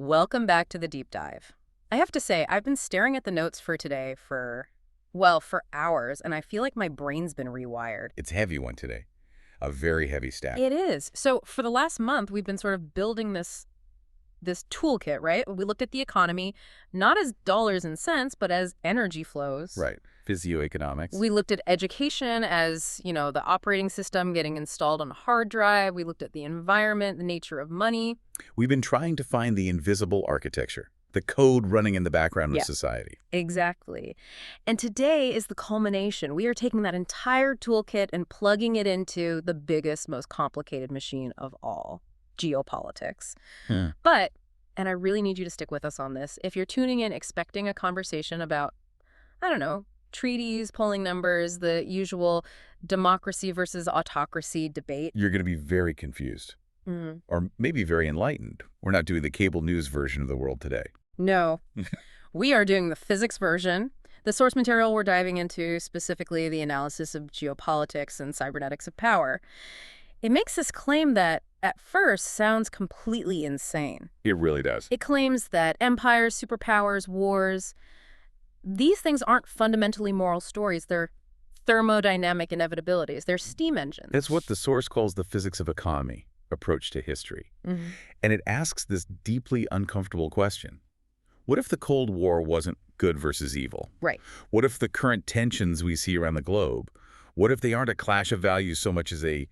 Welcome back to the deep dive. I have to say, I've been staring at the notes for today for hours, and I feel like my brain's been rewired. It's a heavy one today. A very heavy stack. It is. So for the last month, we've been sort of building this toolkit, right? We looked at the economy, not as dollars and cents, but as energy flows. Right. Physioeconomics. We looked at education as, the operating system getting installed on a hard drive. We looked at the environment, the nature of money. We've been trying to find the invisible architecture, the code running in the background of society. Exactly. And today is the culmination. We are taking that entire toolkit and plugging it into the biggest, most complicated machine of all, geopolitics. But, and I really need you to stick with us on this, if you're tuning in expecting a conversation about, I don't know, treaties, polling numbers, the usual democracy versus autocracy debate, You're going to be very confused. Or maybe very enlightened. We're not doing the cable news version of the world today. No. We are doing the physics version. The source material we're diving into, specifically the analysis of geopolitics and cybernetics of power. It makes this claim that, at first, sounds completely insane. It really does. It claims that empires, superpowers, wars, these things aren't fundamentally moral stories. They're thermodynamic inevitabilities. They're steam engines. That's what the source calls the physics of economy approach to history. And it asks this deeply uncomfortable question. What if the Cold War wasn't good versus evil? Right. What if the current tensions we see around the globe, what if they aren't a clash of values so much as a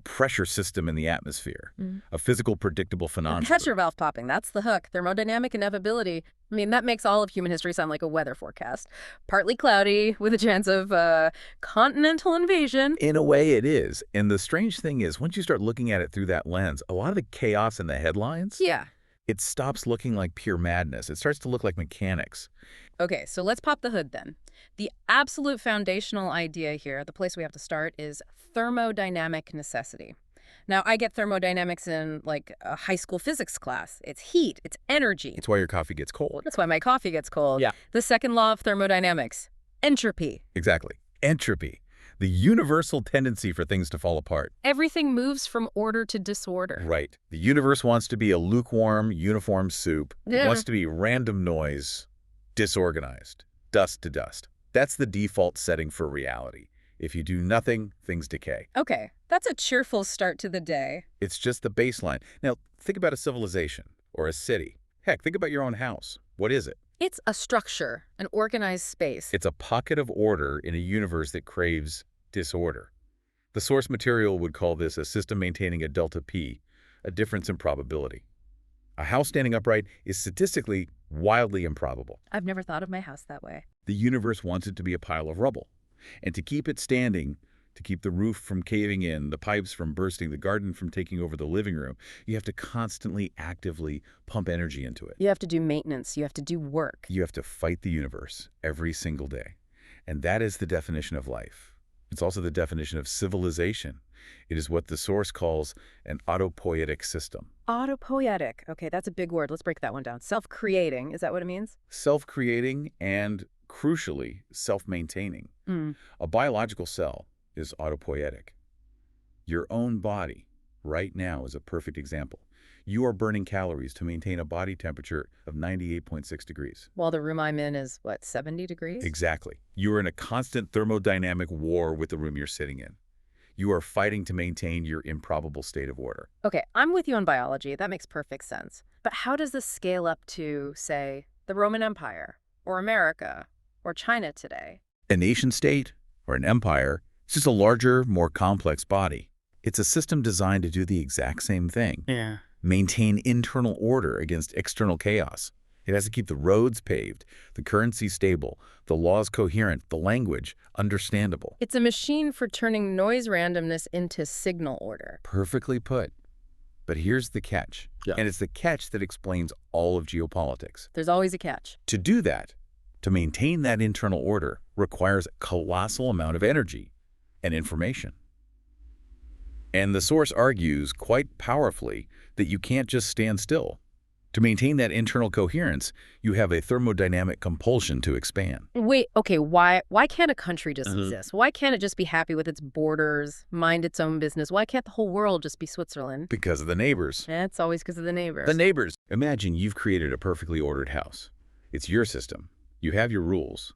pressure system in the atmosphere, a physical predictable phenomenon? Pressure valve popping, that's the hook. Thermodynamic inevitability. I mean, that makes all of human history sound like a weather forecast. Partly cloudy, with a chance of continental invasion. In a way, it is. And the strange thing is, once you start looking at it through that lens, a lot of the chaos in the headlines, it stops looking like pure madness. It starts to look like mechanics. Okay, so let's pop the hood then. The absolute foundational idea here, the place we have to start, is thermodynamic necessity. Now, I get thermodynamics in, like, a high school physics class. It's heat, it's energy. It's why your coffee gets cold. That's why my coffee gets cold. Yeah. The second law of thermodynamics, entropy. Exactly. Entropy. The universal tendency for things to fall apart. Everything moves from order to disorder. Right. The universe wants to be a lukewarm, uniform soup. It wants to be random noise, disorganized, dust to dust. That's the default setting for reality. If you do nothing, things decay. Okay, that's a cheerful start to the day. It's just the baseline. Now, think about a civilization or a city. Heck, think about your own house. What is it? It's a structure, an organized space. It's a pocket of order in a universe that craves disorder. The source material would call this a system maintaining a delta P, a difference in probability. A house standing upright is statistically wildly improbable. I've never thought of my house that way. The universe wants it to be a pile of rubble. And to keep it standing, to keep the roof from caving in, the pipes from bursting, the garden from taking over the living room, you have to constantly, actively pump energy into it. You have to do maintenance. You have to do work. You have to fight the universe every single day. And that is the definition of life. It's also the definition of civilization. It is what the source calls an autopoietic system. Autopoietic. Okay, that's a big word. Let's break that one down. Self-creating. Is that what it means? Self-creating and, crucially, self-maintaining. A biological cell is autopoietic. Your own body right now is a perfect example. You are burning calories to maintain a body temperature of 98.6 degrees. While the room I'm in is, 70 degrees? Exactly. You are in a constant thermodynamic war with the room you're sitting in. You are fighting to maintain your improbable state of order. Okay, I'm with you on biology. That makes perfect sense. But how does this scale up to, say, the Roman Empire, or America, or China today? A nation-state, or an empire, is just a larger, more complex body. It's a system designed to do the exact same thing. Maintain internal order against external chaos. It has to keep the roads paved, the currency stable, the laws coherent, the language understandable. It's a machine for turning noise randomness into signal order. Perfectly put. But here's the catch. And it's the catch that explains all of geopolitics. There's always a catch. To do that, to maintain that internal order, requires a colossal amount of energy and information. And the source argues quite powerfully that you can't just stand still. To maintain that internal coherence, you have a thermodynamic compulsion to expand. Wait, okay, why can't a country just exist? Why can't it just be happy with its borders, mind its own business? Why can't the whole world just be Switzerland? Because of the neighbors. It's always because of the neighbors. The neighbors. Imagine you've created a perfectly ordered house. It's your system. You have your rules.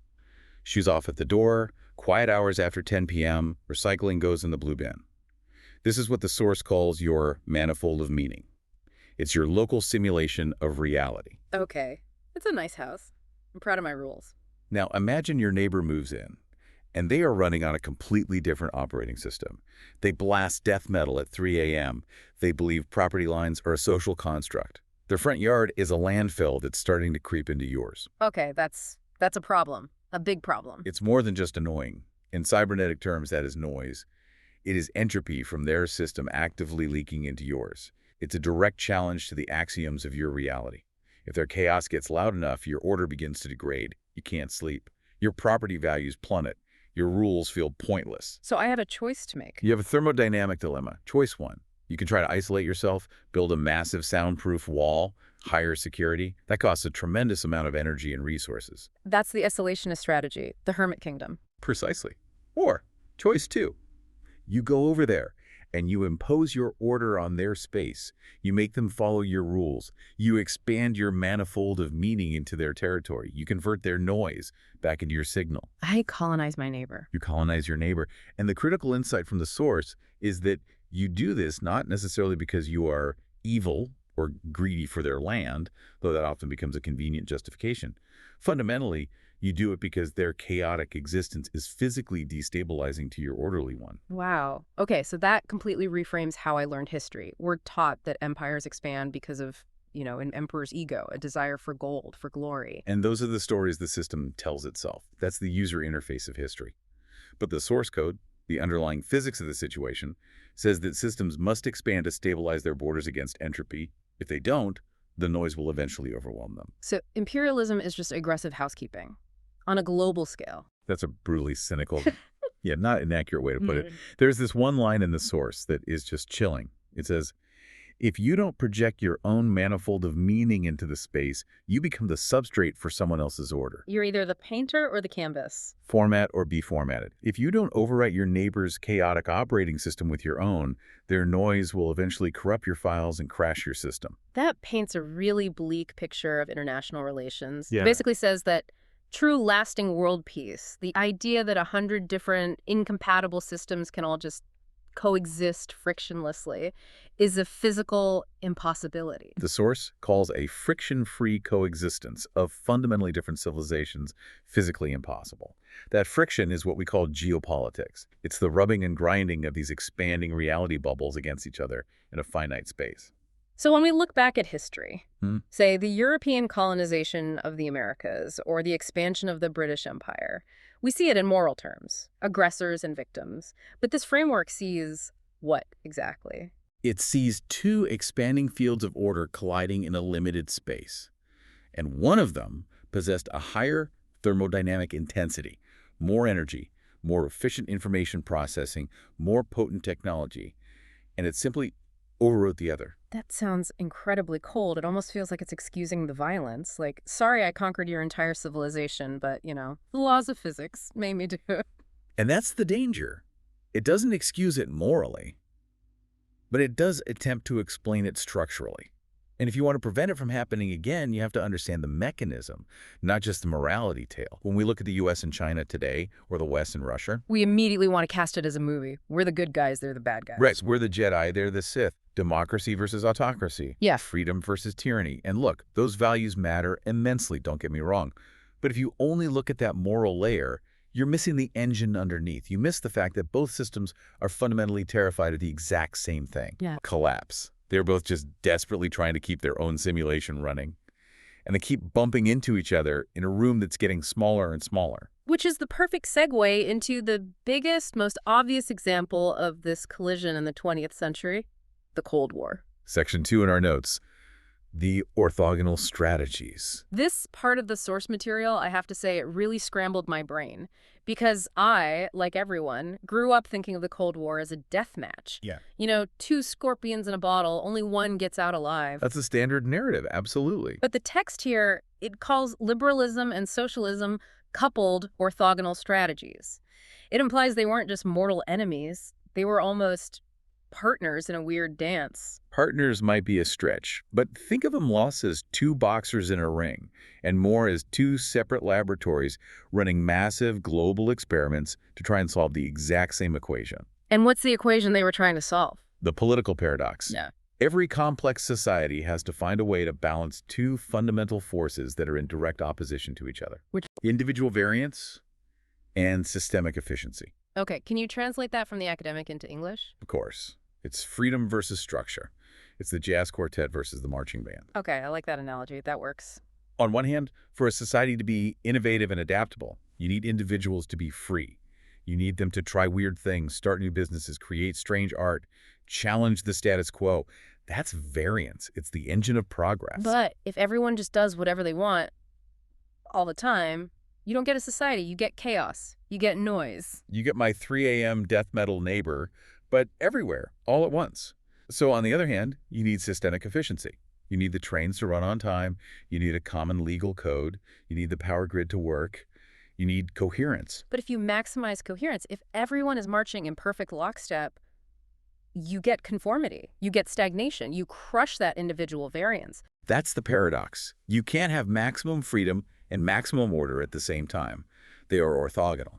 Shoes off at the door, quiet hours after 10 p.m., recycling goes in the blue bin. This is what the source calls your manifold of meaning. It's your local simulation of reality. Okay. It's a nice house. I'm proud of my rules. Now imagine your neighbor moves in, and they are running on a completely different operating system. They blast death metal at 3 a.m. They believe property lines are a social construct. Their front yard is a landfill that's starting to creep into yours. Okay, that's a problem. A big problem. It's more than just annoying. In cybernetic terms, that is noise. It is entropy from their system actively leaking into yours. It's a direct challenge to the axioms of your reality. If their chaos gets loud enough, your order begins to degrade. You can't sleep. Your property values plummet. Your rules feel pointless. So I have a choice to make. You have a thermodynamic dilemma. Choice one. You can try to isolate yourself, build a massive soundproof wall, higher security. That costs a tremendous amount of energy and resources. That's the isolationist strategy, the hermit kingdom. Precisely. Or choice two. You go over there and you impose your order on their space. You make them follow your rules. You expand your manifold of meaning into their territory. You convert their noise back into your signal. I colonize my neighbor. You colonize your neighbor. And the critical insight from the source is that you do this not necessarily because you are evil or greedy for their land, though that often becomes a convenient justification. Fundamentally, you do it because their chaotic existence is physically destabilizing to your orderly one. Wow. Okay, so that completely reframes how I learned history. We're taught that empires expand because of, an emperor's ego, a desire for gold, for glory. And those are the stories the system tells itself. That's the user interface of history. But the source code, the underlying physics of the situation, says that systems must expand to stabilize their borders against entropy. If they don't, the noise will eventually overwhelm them. So imperialism is just aggressive housekeeping on a global scale. That's a brutally cynical, not an accurate way to put it. There's this one line in the source that is just chilling. It says, if you don't project your own manifold of meaning into the space, you become the substrate for someone else's order. You're either the painter or the canvas. Format or be formatted. If you don't overwrite your neighbor's chaotic operating system with your own, their noise will eventually corrupt your files and crash your system. That paints a really bleak picture of international relations. Yeah. It basically says that true lasting world peace, the idea that 100 different incompatible systems can all just coexist frictionlessly, is a physical impossibility. The source calls a friction-free coexistence of fundamentally different civilizations physically impossible. That friction is what we call geopolitics. It's the rubbing and grinding of these expanding reality bubbles against each other in a finite space. So when we look back at history, say the European colonization of the Americas or the expansion of the British Empire, we see it in moral terms, aggressors and victims. But this framework sees what exactly? It sees two expanding fields of order colliding in a limited space. And one of them possessed a higher thermodynamic intensity, more energy, more efficient information processing, more potent technology. And it simply overwrote the other. That sounds incredibly cold. It almost feels like it's excusing the violence. Like, sorry I conquered your entire civilization, but, the laws of physics made me do it. And that's the danger. It doesn't excuse it morally, but it does attempt to explain it structurally. And if you want to prevent it from happening again, you have to understand the mechanism, not just the morality tale. When we look at the U.S. and China today, or the West and Russia, we immediately want to cast it as a movie. We're the good guys, they're the bad guys. Right, we're the Jedi, they're the Sith. Democracy versus autocracy. Yeah. Freedom versus tyranny. And look, those values matter immensely, don't get me wrong. But if you only look at that moral layer, you're missing the engine underneath. You miss the fact that both systems are fundamentally terrified of the exact same thing. Yeah. Collapse. They're both just desperately trying to keep their own simulation running. And they keep bumping into each other in a room that's getting smaller and smaller. Which is the perfect segue into the biggest, most obvious example of this collision in the 20th century, the Cold War. Section 2 in our notes. The orthogonal strategies. This part of the source material, I have to say, it really scrambled my brain. Because I, like everyone, grew up thinking of the Cold War as a death match. Yeah. You know, two scorpions in a bottle, only one gets out alive. That's a standard narrative, absolutely. But the text here, it calls liberalism and socialism coupled orthogonal strategies. It implies they weren't just mortal enemies, they were almost partners in a weird dance. Partners might be a stretch, but think of them less as two boxers in a ring, and more as two separate laboratories running massive global experiments to try and solve the exact same equation. And what's the equation they were trying to solve? The political paradox. Yeah. Every complex society has to find a way to balance two fundamental forces that are in direct opposition to each other. Which? Individual variance and systemic efficiency. Okay, can you translate that from the academic into English? Of course. It's freedom versus structure. It's the jazz quartet versus the marching band. Okay, I like that analogy. That works. On one hand, for a society to be innovative and adaptable, you need individuals to be free. You need them to try weird things, start new businesses, create strange art, challenge the status quo. That's variance. It's the engine of progress. But if everyone just does whatever they want all the time, you don't get a society. You get chaos. You get noise. You get my 3 a.m. death metal neighbor, but everywhere, all at once. So on the other hand, you need systemic efficiency. You need the trains to run on time. You need a common legal code. You need the power grid to work. You need coherence. But if you maximize coherence, if everyone is marching in perfect lockstep, you get conformity. You get stagnation. You crush that individual variance. That's the paradox. You can't have maximum freedom and maximum order at the same time. They are orthogonal.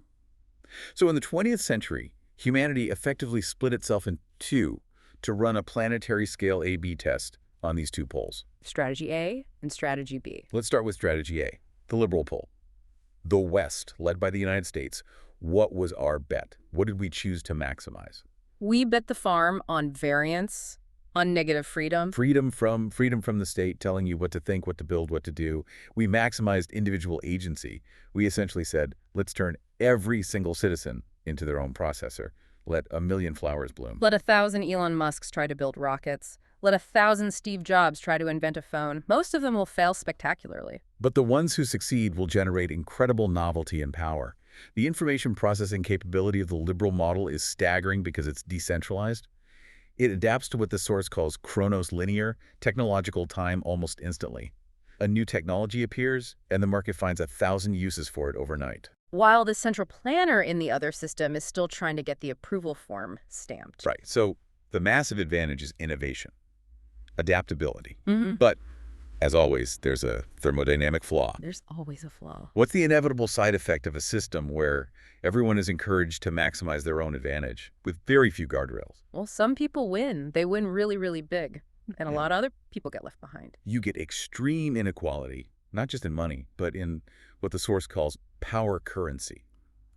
So in the 20th century, humanity effectively split itself in two to run a planetary scale A-B test on these two poles. Strategy A and strategy B. Let's start with strategy A, the liberal pole. The West, led by the United States, what was our bet? What did we choose to maximize? We bet the farm on variance, on negative freedom. Freedom from the state telling you what to think, what to build, what to do. We maximized individual agency. We essentially said, let's turn every single citizen into their own processor. Let a million flowers bloom. Let 1,000 Elon Musks try to build rockets. Let 1,000 Steve Jobs try to invent a phone. Most of them will fail spectacularly. But the ones who succeed will generate incredible novelty and power. The information processing capability of the liberal model is staggering because it's decentralized. It adapts to what the source calls chronos linear, technological time almost instantly. A new technology appears, and the market finds 1,000 uses for it overnight. While the central planner in the other system is still trying to get the approval form stamped. Right. So the massive advantage is innovation, adaptability. Mm-hmm. But as always, there's a thermodynamic flaw. There's always a flaw. What's the inevitable side effect of a system where everyone is encouraged to maximize their own advantage with very few guardrails? Well, some people win. They win really, really big. And a lot of other people get left behind. You get extreme inequality, not just in money, but in what the source calls power currency,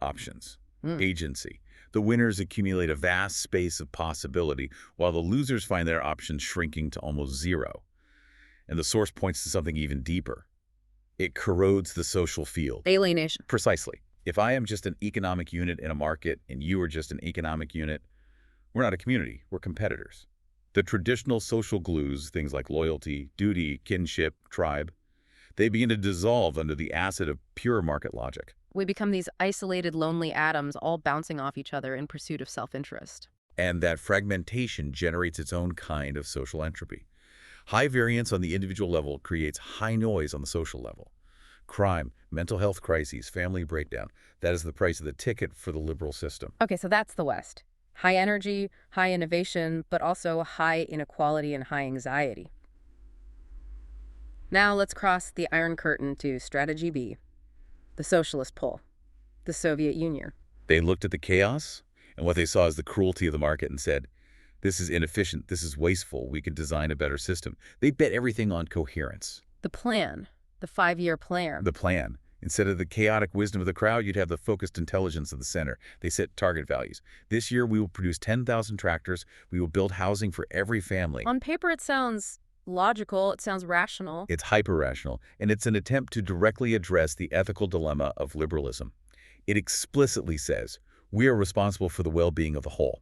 options, agency. The winners accumulate a vast space of possibility, while the losers find their options shrinking to almost zero. And the source points to something even deeper. It corrodes the social field. Alienation. Precisely. If I am just an economic unit in a market and you are just an economic unit, we're not a community, we're competitors. The traditional social glues, things like loyalty, duty, kinship, tribe, they begin to dissolve under the acid of pure market logic. We become these isolated, lonely atoms all bouncing off each other in pursuit of self-interest. And that fragmentation generates its own kind of social entropy. High variance on the individual level creates high noise on the social level. Crime, mental health crises, family breakdown, that is the price of the ticket for the liberal system. Okay, so that's the West. High energy, high innovation, but also high inequality and high anxiety. Now let's cross the Iron Curtain to strategy B, the socialist pole, the Soviet Union. They looked at the chaos, and what they saw is the cruelty of the market and said, this is inefficient, this is wasteful, we could design a better system. They bet everything on coherence. The plan, the 5-year plan. The plan. Instead of the chaotic wisdom of the crowd, you'd have the focused intelligence of the center. They set target values. This year, we will produce 10,000 tractors. We will build housing for every family. On paper, it sounds logical. It sounds rational. It's hyper-rational, and it's an attempt to directly address the ethical dilemma of liberalism. It explicitly says, we are responsible for the well-being of the whole.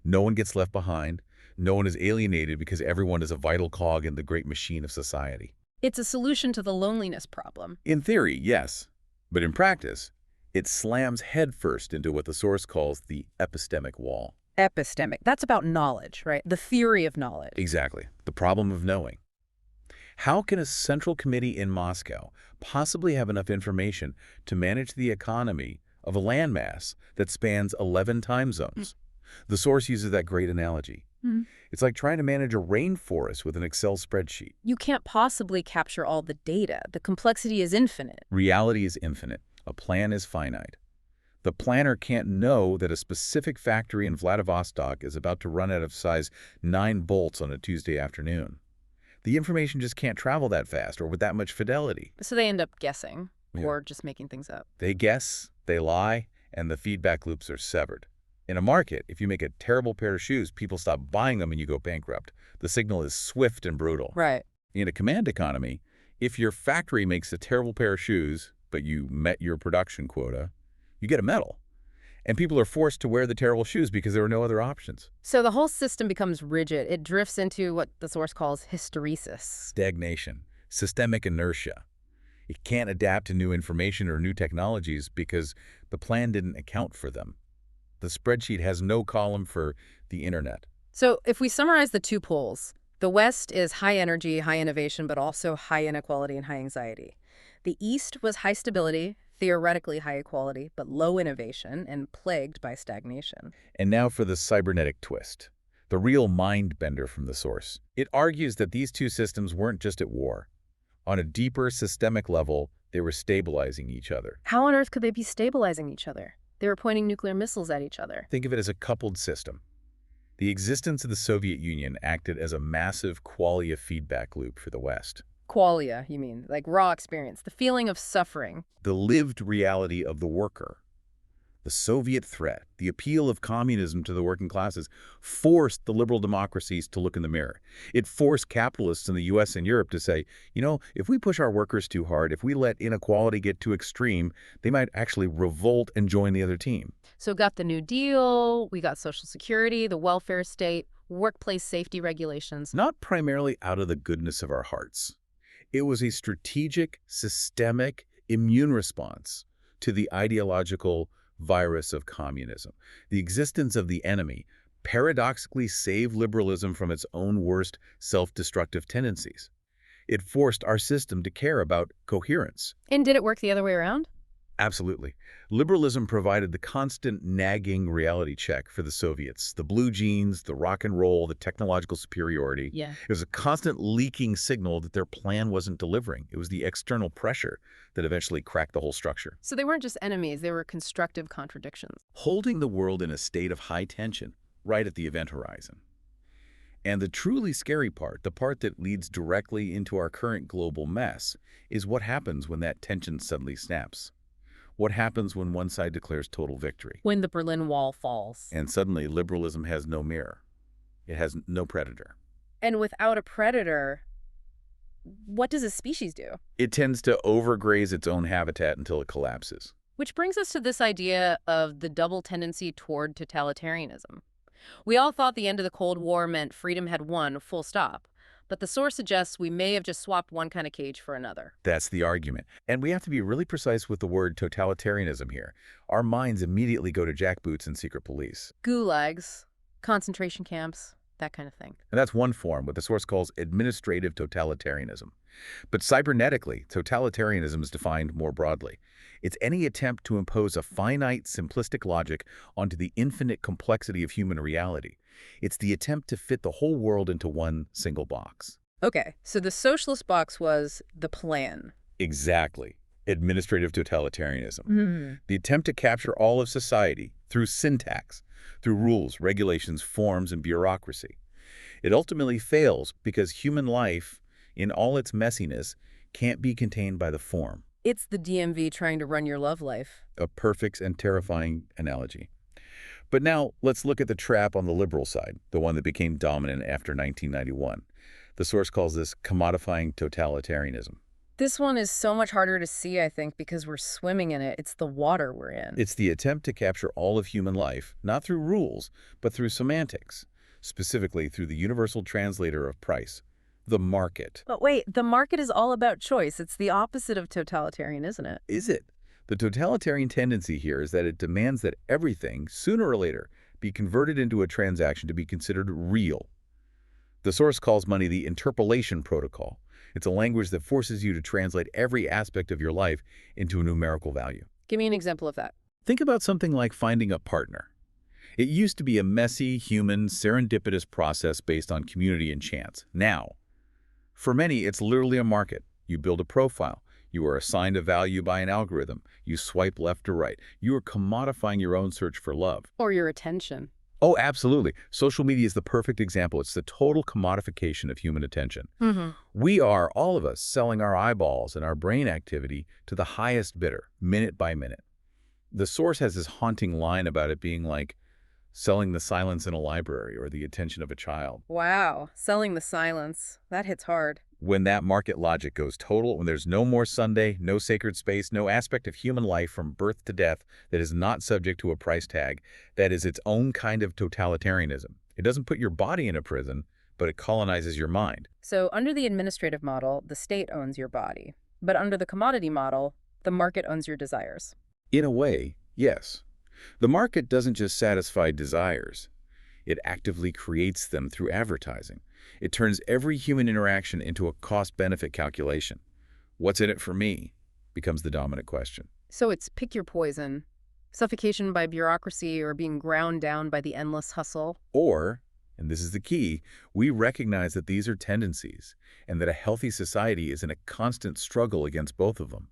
No one gets left behind. No one is alienated because everyone is a vital cog in the great machine of society. It's a solution to the loneliness problem. In theory, yes. But in practice, it slams headfirst into what the source calls the epistemic wall. Epistemic. That's about knowledge, right? The theory of knowledge. Exactly. The problem of knowing. How can a central committee in Moscow possibly have enough information to manage the economy of a landmass that spans 11 time zones? The source uses that great analogy. It's like trying to manage a rainforest with an Excel spreadsheet. You can't possibly capture all the data. The complexity is infinite. Reality is infinite. A plan is finite. The planner can't know that a specific factory in Vladivostok is about to run out of size 9 bolts on a Tuesday afternoon. The information just can't travel that fast or with that much fidelity. So they end up guessing or just making things up. They guess, they lie, and the feedback loops are severed. In a market, if you make a terrible pair of shoes, people stop buying them and you go bankrupt. The signal is swift and brutal. Right. In a command economy, if your factory makes a terrible pair of shoes, but you met your production quota, you get a medal. And people are forced to wear the terrible shoes because there are no other options. So the whole system becomes rigid. It drifts into what the source calls hysteresis. Stagnation, systemic inertia. It can't adapt to new information or new technologies because the plan didn't account for them. The spreadsheet has no column for the internet. So if we summarize the two poles, the West is high energy, high innovation, but also high inequality and high anxiety. The East was high stability, theoretically high equality, but low innovation and plagued by stagnation. And now for the cybernetic twist, the real mind bender from the source. It argues that these two systems weren't just at war. On a deeper systemic level, they were stabilizing each other. How on earth could they be stabilizing each other? They were pointing nuclear missiles at each other. Think of it as a coupled system. The existence of the Soviet Union acted as a massive qualia feedback loop for the West. Qualia, you mean, like raw experience, the feeling of suffering. The lived reality of the worker. The Soviet threat, the appeal of communism to the working classes, forced the liberal democracies to look in the mirror. It forced capitalists in the US and Europe to say, you know, if we push our workers too hard, if we let inequality get too extreme, they might actually revolt and join the other team. So got the New Deal, we got Social Security, the welfare state, workplace safety regulations. Not primarily out of the goodness of our hearts. It was a strategic, systemic immune response to the ideological virus of communism. The existence of the enemy paradoxically saved liberalism from its own worst self-destructive tendencies. It forced our system to care about coherence. And did it work the other way around? Absolutely. Liberalism provided the constant nagging reality check for the Soviets. The blue jeans, the rock and roll, the technological superiority. Yeah. It was a constant leaking signal that their plan wasn't delivering. It was the external pressure that eventually cracked the whole structure. So they weren't just enemies, they were constructive contradictions. Holding the world in a state of high tension right at the event horizon. And the truly scary part, the part that leads directly into our current global mess, is what happens when that tension suddenly snaps. What happens when one side declares total victory? When the Berlin Wall falls. And suddenly liberalism has no mirror. It has no predator. And without a predator, what does a species do? It tends to overgraze its own habitat until it collapses. Which brings us to this idea of the double tendency toward totalitarianism. We all thought the end of the Cold War meant freedom had won, full stop. But the source suggests we may have just swapped one kind of cage for another. That's the argument. And we have to be really precise with the word totalitarianism here. Our minds immediately go to jackboots and secret police. Gulags, concentration camps, that kind of thing. And that's one form, what the source calls administrative totalitarianism. But cybernetically, totalitarianism is defined more broadly. It's any attempt to impose a finite, simplistic logic onto the infinite complexity of human reality. It's the attempt to fit the whole world into one single box. Okay, so the socialist box was the plan. Exactly. Administrative totalitarianism. The attempt to capture all of society through syntax, through rules, regulations, forms, and bureaucracy. It ultimately fails because human life, in all its messiness, can't be contained by the form. It's the DMV trying to run your love life. A perfect and terrifying analogy. But now let's look at the trap on the liberal side, the one that became dominant after 1991. The source calls this commodifying totalitarianism. This one is so much harder to see, I think, because we're swimming in it. It's the water we're in. It's the attempt to capture all of human life, not through rules, but through semantics. specifically through the universal translator of price, the market. But wait, the market is all about choice. It's the opposite of totalitarian, isn't it? Is it? The totalitarian tendency here is that it demands that everything, sooner or later, be converted into a transaction to be considered real. The source calls money the interpolation protocol. It's a language that forces you to translate every aspect of your life into a numerical value. Give me an example of that. Think about something like finding a partner. It used to be a messy, human, serendipitous process based on community and chance. Now, for many, it's literally a market. You build a profile. You are assigned a value by an algorithm. You swipe left or right. You are commodifying your own search for love. Or your attention. Oh, absolutely. Social media is the perfect example. It's the total commodification of human attention. We are, all of us, selling our eyeballs and our brain activity to the highest bidder, minute by minute. The source has this haunting line about it being like selling the silence in a library or the attention of a child. Wow, selling the silence. That hits hard. When that market logic goes total, when there's no more Sunday, no sacred space, no aspect of human life from birth to death that is not subject to a price tag, that is its own kind of totalitarianism. It doesn't put your body in a prison, but it colonizes your mind. So under the administrative model, the state owns your body. But under the commodity model, the market owns your desires. In a way, yes. The market doesn't just satisfy desires. It actively creates them through advertising. It turns every human interaction into a cost-benefit calculation. What's in it for me becomes the dominant question. So it's pick your poison, suffocation by bureaucracy or being ground down by the endless hustle. Or, and this is the key, we recognize that these are tendencies and that a healthy society is in a constant struggle against both of them.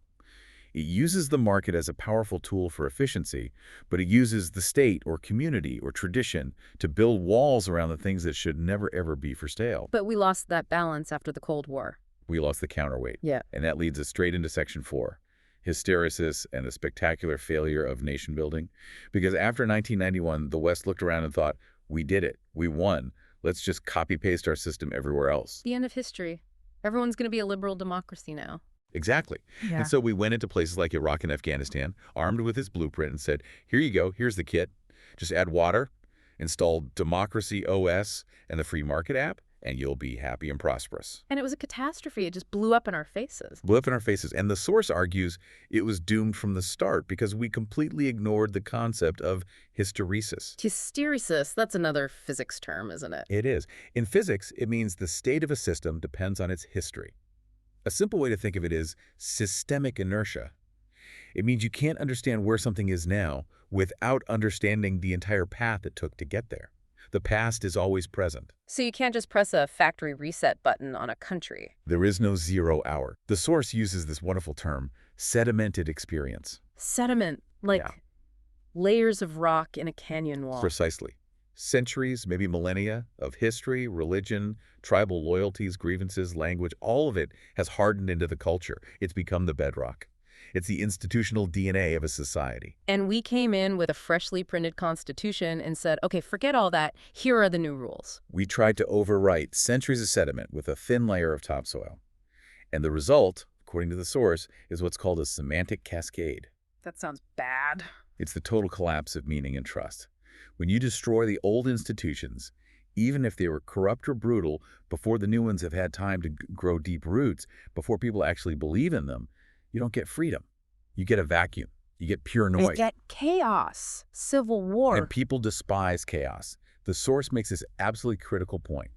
It uses the market as a powerful tool for efficiency, but it uses the state or community or tradition to build walls around the things that should never ever be for sale. But we lost that balance after the Cold War. We lost the counterweight. Yeah. And that leads us straight into Section 4, hysteresis and the spectacular failure of nation building. Because after 1991, the West looked around and thought, we did it, we won. Let's just copy-paste our system everywhere else. The end of history. Everyone's going to be a liberal democracy now. Exactly. Yeah. And so we went into places like Iraq and Afghanistan, armed with this blueprint, and said, here you go, here's the kit. Just add water, install Democracy OS and the free market app, and you'll be happy and prosperous. And it was a catastrophe. It just blew up in our faces. Blew up in our faces. And the source argues it was doomed from the start because we completely ignored the concept of hysteresis. Hysteresis, that's another physics term, isn't it? It is. In physics, it means the state of a system depends on its history. A simple way to think of it is systemic inertia. It means you can't understand where something is now without understanding the entire path it took to get there. The past is always present. So you can't just press a factory reset button on a country. There is no 0 hour. The source uses this wonderful term, sedimented experience. Sediment, like layers of rock in a canyon wall. Precisely. Centuries, maybe millennia, of history, religion, tribal loyalties, grievances, language, all of it has hardened into the culture. It's become the bedrock. It's the institutional DNA of a society. And we came in with a freshly printed constitution and said, okay, forget all that. Here are the new rules. We tried to overwrite centuries of sediment with a thin layer of topsoil. And the result, according to the source, is what's called a semantic cascade. That sounds bad. It's the total collapse of meaning and trust. When you destroy the old institutions, even if they were corrupt or brutal, before the new ones have had time to grow deep roots, before people actually believe in them, you don't get freedom. You get a vacuum. You get pure noise. You get chaos, civil war. And people despise chaos. The source makes this absolutely critical point.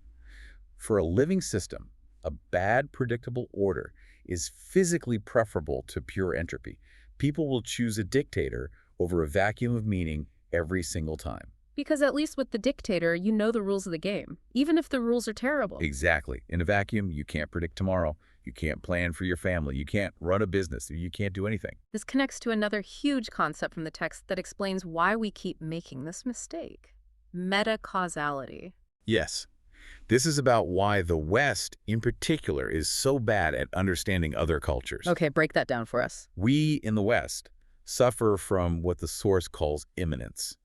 For a living system, a bad, predictable order is physically preferable to pure entropy. People will choose a dictator over a vacuum of meaning every single time. Because at least with the dictator, you know the rules of the game, even if the rules are terrible. Exactly. In a vacuum, you can't predict tomorrow. You can't plan for your family. You can't run a business. You can't do anything. This connects to another huge concept from the text that explains why we keep making this mistake. Meta-causality. Yes. This is about why the West, in particular, is so bad at understanding other cultures. Okay, break that down for us. We, in the West, suffer from what the source calls immanence.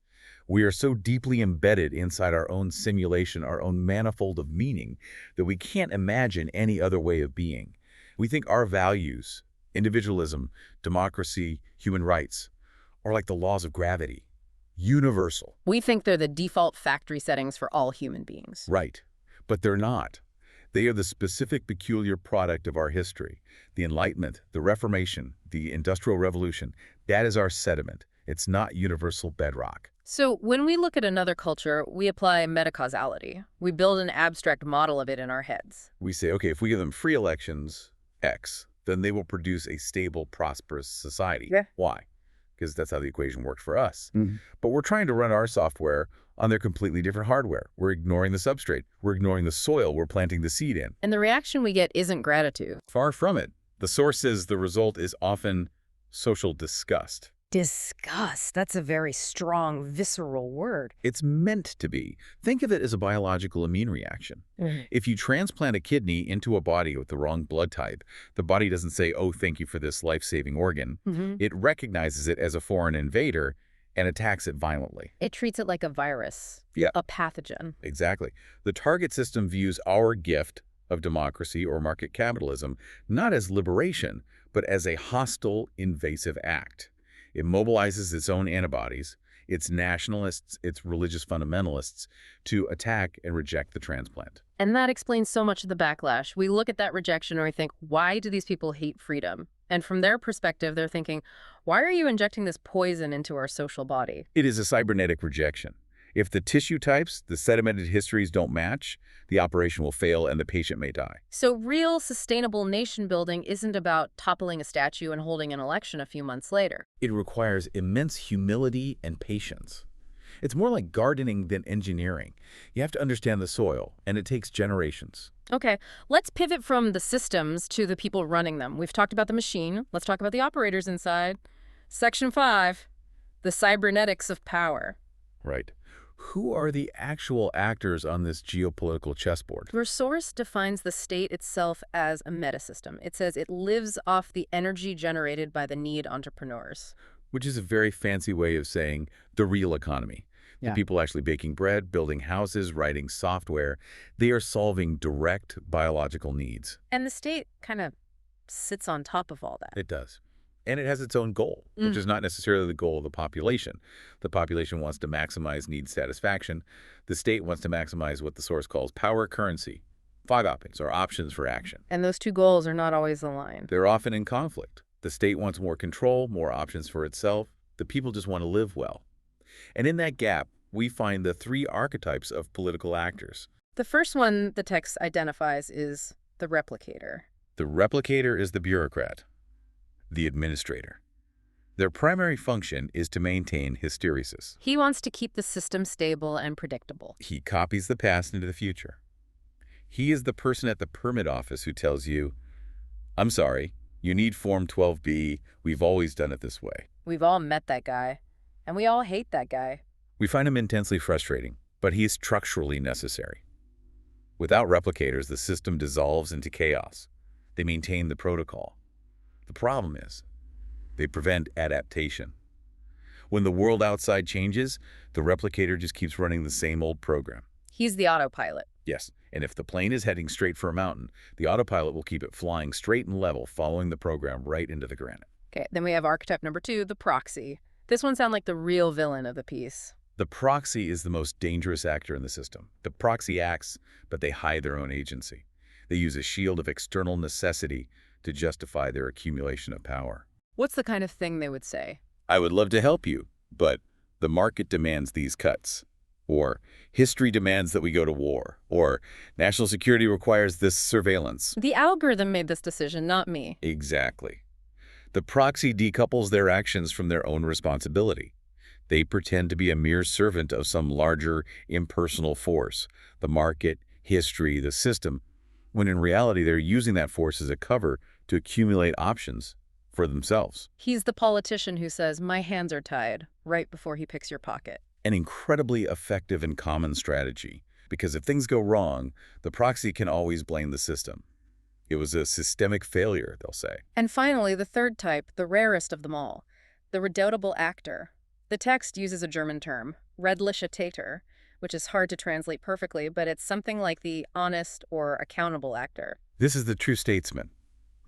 We are so deeply embedded inside our own simulation, our own manifold of meaning, that we can't imagine any other way of being. We think our values, individualism, democracy, human rights, are like the laws of gravity. universal. We think they're the default factory settings for all human beings. Right. But they're not. They are the specific peculiar product of our history. The Enlightenment, the Reformation, the Industrial Revolution, that is our sediment. It's not universal bedrock. So when we look at another culture, we apply metacausality. We build an abstract model of it in our heads. We say, okay, if we give them free elections, X, then they will produce a stable, prosperous society. Yeah. Why? Because that's how the equation worked for us. Mm-hmm. But we're trying to run our software on their completely different hardware. We're ignoring the substrate. We're ignoring the soil we're planting the seed in. And the reaction we get isn't gratitude. Far from it. The source says the result is often social disgust. Disgust. That's a very strong, visceral word. It's meant to be. Think of it as a biological immune reaction. Mm-hmm. If you transplant a kidney into a body with the wrong blood type, the body doesn't say, oh, thank you for this life-saving organ. Mm-hmm. It recognizes it as a foreign invader and attacks it violently. It treats it like a virus, Yeah. a pathogen. Exactly. The target system views our gift of democracy or market capitalism not as liberation, but as a hostile, invasive act. It mobilizes its own antibodies, its nationalists, its religious fundamentalists, to attack and reject the transplant. And that explains so much of the backlash. We look at that rejection and we think, why do these people hate freedom? And from their perspective, they're thinking, why are you injecting this poison into our social body? It is a cybernetic rejection. If the tissue types, the sedimented histories don't match, the operation will fail and the patient may die. So real sustainable nation building isn't about toppling a statue and holding an election a few months later. It requires immense humility and patience. It's more like gardening than engineering. You have to understand the soil, and it takes generations. Okay, let's pivot from the systems to the people running them. We've talked about the machine. Let's talk about the operators inside. Section 5, the cybernetics of power. Right. Who are the actual actors on this geopolitical chessboard? Resource defines the state itself as a metasystem. It says it lives off the energy generated by the need entrepreneurs. Which is a very fancy way of saying the real economy. Yeah. The people actually baking bread, building houses, writing software. They are solving direct biological needs. And the state kind of sits on top of all that. It does. And it has its own goal, which is not necessarily the goal of the population. The population wants to maximize need satisfaction. The state wants to maximize what the source calls power currency. 5 options or options for action. And those two goals are not always aligned. They're often in conflict. The state wants more control, more options for itself. The people just want to live well. And in that gap, we find the 3 archetypes of political actors. The first one the text identifies is the replicator. The replicator is the bureaucrat, the administrator. Their primary function is to maintain hysteresis. He wants to keep the system stable and predictable. He copies the past into the future. He is the person at the permit office who tells you, I'm sorry, you need Form 12B. We've always done it this way. We've all met that guy, and we all hate that guy. We find him intensely frustrating, but he is structurally necessary. Without replicators, the system dissolves into chaos. They maintain the protocol. The problem is, they prevent adaptation. When the world outside changes, the replicator just keeps running the same old program. He's the autopilot. Yes, and if the plane is heading straight for a mountain, the autopilot will keep it flying straight and level, following the program right into the granite. Okay, then we have archetype number 2, the proxy. This one sounds like the real villain of the piece. The proxy is the most dangerous actor in the system. The proxy acts, but they hide their own agency. They use a shield of external necessity to justify their accumulation of power. What's the kind of thing they would say? I would love to help you, but the market demands these cuts. Or history demands that we go to war. Or national security requires this surveillance. The algorithm made this decision, not me. Exactly. The proxy decouples their actions from their own responsibility. They pretend to be a mere servant of some larger, impersonal force, the market, history, the system, when in reality they're using that force as a cover to accumulate options for themselves. He's the politician who says, my hands are tied, right before he picks your pocket. An incredibly effective and common strategy, because if things go wrong, the proxy can always blame the system. It was a systemic failure, they'll say. And finally, the third type, the rarest of them all, the redoubtable actor. The text uses a German term, redlicher Täter, which is hard to translate perfectly, but it's something like the honest or accountable actor. This is the true statesman,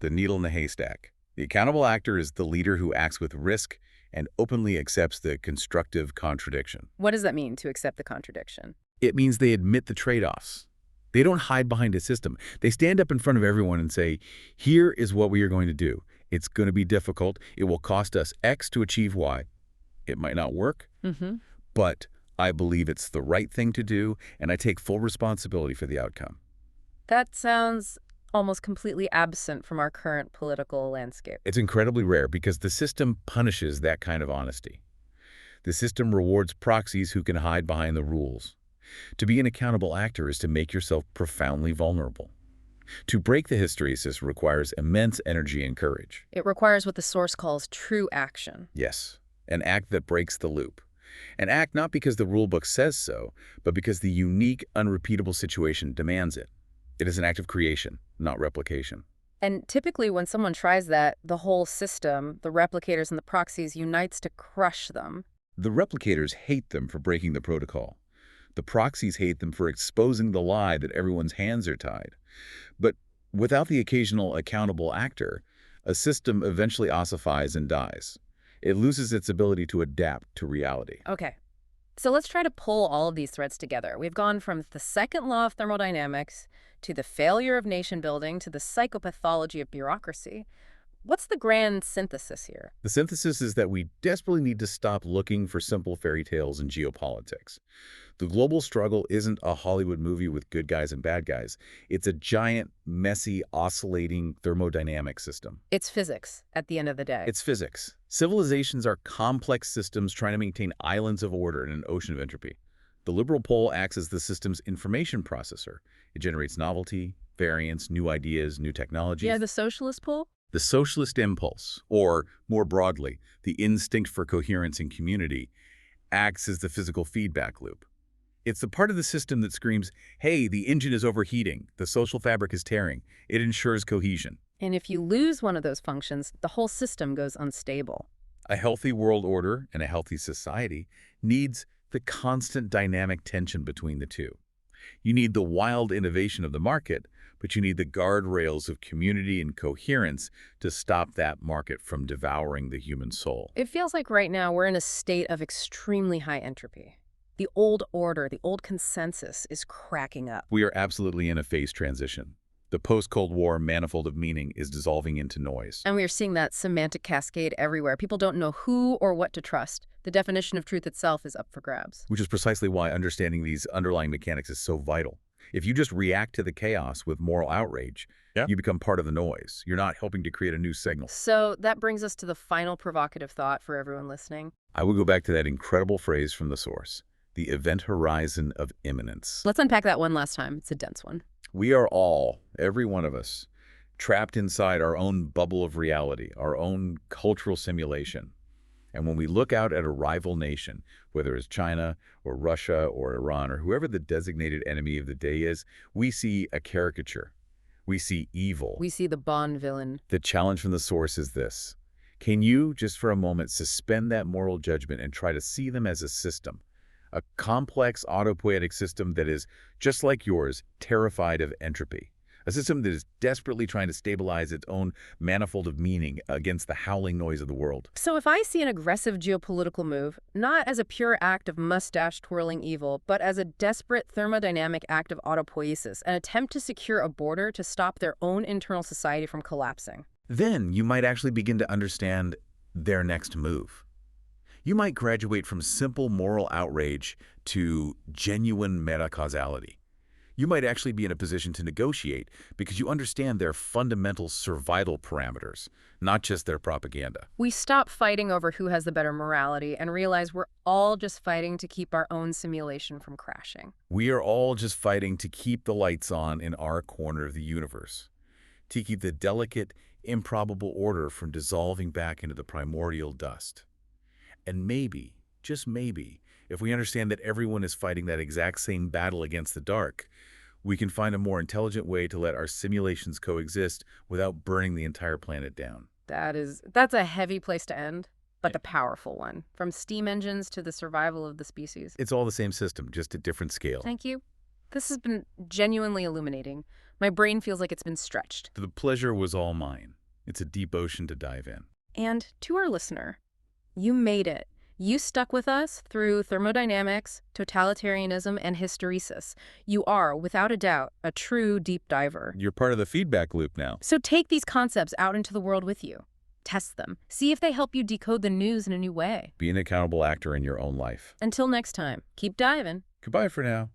the needle in the haystack. The accountable actor is the leader who acts with risk and openly accepts the constructive contradiction. What does that mean, to accept the contradiction? It means they admit the trade-offs. They don't hide behind a system. They stand up in front of everyone and say, here is what we are going to do. It's going to be difficult. It will cost us X to achieve Y. It might not work, but I believe it's the right thing to do, and I take full responsibility for the outcome. That sounds almost completely absent from our current political landscape. It's incredibly rare because the system punishes that kind of honesty. The system rewards proxies who can hide behind the rules. To be an accountable actor is to make yourself profoundly vulnerable. To break the hysteresis requires immense energy and courage. It requires what the source calls true action. Yes, an act that breaks the loop. An act not because the rulebook says so, but because the unique, unrepeatable situation demands it. It is an act of creation, not replication. And typically when someone tries that, the whole system, the replicators and the proxies, unites to crush them. The replicators hate them for breaking the protocol. The proxies hate them for exposing the lie that everyone's hands are tied. But without the occasional accountable actor, a system eventually ossifies and dies. It loses its ability to adapt to reality. Okay. So let's try to pull all of these threads together. We've gone from the second law of thermodynamics to the failure of nation building to the psychopathology of bureaucracy. What's the grand synthesis here? The synthesis is that we desperately need to stop looking for simple fairy tales in geopolitics. The global struggle isn't a Hollywood movie with good guys and bad guys. It's a giant, messy, oscillating thermodynamic system. It's physics at the end of the day. It's physics. Civilizations are complex systems trying to maintain islands of order in an ocean of entropy. The liberal pole acts as the system's information processor. It generates novelty, variance, new ideas, new technologies. Yeah, the socialist pole? The socialist impulse, or more broadly, the instinct for coherence and community, acts as the physical feedback loop. It's the part of the system that screams, hey, the engine is overheating, the social fabric is tearing. It ensures cohesion. And if you lose one of those functions, the whole system goes unstable. A healthy world order and a healthy society needs the constant dynamic tension between the two. You need the wild innovation of the market, but you need the guardrails of community and coherence to stop that market from devouring the human soul. It feels like right now we're in a state of extremely high entropy. The old order, the old consensus is cracking up. We are absolutely in a phase transition. The post-Cold War manifold of meaning is dissolving into noise. And we are seeing that semantic cascade everywhere. People don't know who or what to trust. The definition of truth itself is up for grabs. Which is precisely why understanding these underlying mechanics is so vital. If you just react to the chaos with moral outrage, you become part of the noise. You're not helping to create a new signal. So that brings us to the final provocative thought for everyone listening. I will go back to that incredible phrase from the source, the event horizon of imminence. Let's unpack that one last time. It's a dense one. We are all, every one of us, trapped inside our own bubble of reality, our own cultural simulation. And when we look out at a rival nation, whether it's China or Russia or Iran or whoever the designated enemy of the day is, we see a caricature. We see evil. We see the Bond villain. The challenge from the source is this. Can you, just for a moment, suspend that moral judgment and try to see them as a system? A complex autopoietic system that is, just like yours, terrified of entropy. A system that is desperately trying to stabilize its own manifold of meaning against the howling noise of the world. So if I see an aggressive geopolitical move, not as a pure act of mustache-twirling evil, but as a desperate thermodynamic act of autopoiesis, an attempt to secure a border to stop their own internal society from collapsing, then you might actually begin to understand their next move. You might graduate from simple moral outrage to genuine metacausality. You might actually be in a position to negotiate because you understand their fundamental survival parameters, not just their propaganda. We stop fighting over who has the better morality and realize we're all just fighting to keep our own simulation from crashing. We are all just fighting to keep the lights on in our corner of the universe, to keep the delicate, improbable order from dissolving back into the primordial dust. And maybe, just maybe, if we understand that everyone is fighting that exact same battle against the dark, we can find a more intelligent way to let our simulations coexist without burning the entire planet down. That's a heavy place to end, but a powerful one. From steam engines to the survival of the species. It's all the same system, just at different scale. Thank you. This has been genuinely illuminating. My brain feels like it's been stretched. The pleasure was all mine. It's a deep ocean to dive in. And to our listener, you made it. You stuck with us through thermodynamics, totalitarianism, and hysteresis. You are, without a doubt, a true deep diver. You're part of the feedback loop now. So take these concepts out into the world with you. Test them. See if they help you decode the news in a new way. Be an accountable actor in your own life. Until next time, keep diving. Goodbye for now.